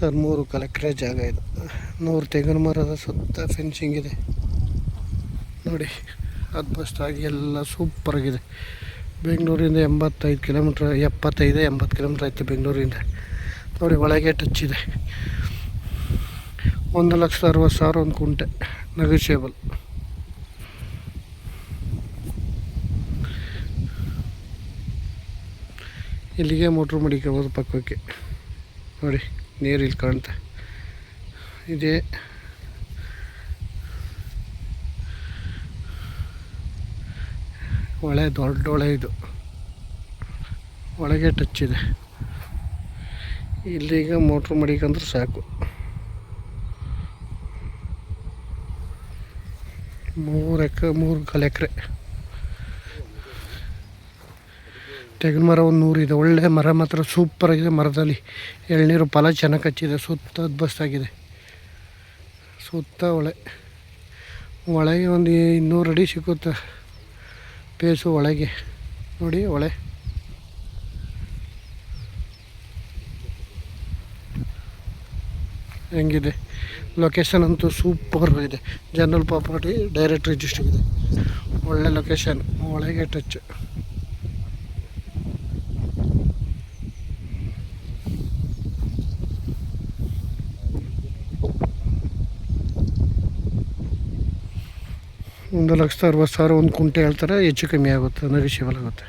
13 ಎಕರೆ ಜಾಗ ಇದು. 100 ತೆಂಗಿನ ಮರದ ಸುತ್ತ ಫೆನ್ಸಿಂಗ್ ಇದೆ ನೋಡಿ. ಅದ್ಭುತವಾಗಿ ಎಲ್ಲ ಸೂಪರಾಗಿದೆ. ಬೆಂಗಳೂರಿಂದ 85 ಕಿಲೋಮೀಟ್ರ್, 75-80 ಕಿಲೋಮೀಟ್ರ್ ಆಯ್ತು ಬೆಂಗಳೂರಿಂದ ನೋಡಿ. ಒಳಗೆ ಟಚ್ ಇದೆ. 1,60,000 ಒಂದು ಕುಂಟೆ, ನೆಗೋಷಿಯೇಬಲ್. ಇಲ್ಲಿಗೆ ಮೋಟ್ರ್ ಮಡಿಕೋಬೋದು ಪಕ್ಕಕ್ಕೆ ನೋಡಿ. ನೀರು ಇಲ್ಲಿ ಕಾಣ್ತಾ ಇದೆ. ಹೊಳೆ, ದೊಡ್ಡ ಹೊಳೆ ಇದು. ಒಳಗೆ ಟಚ್ ಇದೆ. ಇಲ್ಲಿಗ ಮೋಟ್ರ್ ಮಡಿಕಂದ್ರೆ ಸಾಕು. 3.25 ಎಕರೆ. ತೆಂಗಿನ ಮರ ಒಂದು 100 ಇದೆ. ಒಳ್ಳೆ ಮರ ಮಾತ್ರ ಸೂಪರಾಗಿದೆ. ಮರದಲ್ಲಿ ಎಳ್ನೀರು ಫಲ ಚೆನ್ನಾಗಿ ಹಚ್ಚಿದೆ. ಸುತ್ತ ಅದ್ಭುತವಾಗಿದೆ. ಸುತ್ತ ಒಳಗೆ ಒಂದು 200 ಅಡಿ ಸಿಕ್ಕುತ್ತೆ ಪೇಸು ಒಳಗೆ ನೋಡಿ. ಹೊಳೆ ಹೆಂಗಿದೆ. ಲೊಕೇಶನ್ ಅಂತೂ ಸೂಪರ್ ಇದೆ. ಜನರಲ್ ಪ್ರಾಪರ್ಟಿ, ಡೈರೆಕ್ಟ್ ರಿಜಿಸ್ಟರ್ ಇದೆ. ಒಳ್ಳೆ ಲೊಕೇಶನ್, ಒಳಗೆ ಟಚ್. $1,60,000 ಒಂದು ಕುಂಟೆ ಹೇಳ್ತಾರೆ. ಹೆಚ್ಚು ಕಮ್ಮಿ ಆಗುತ್ತೆ, ನೆಗೋಷಿಯಬಲ್ ಆಗುತ್ತೆ.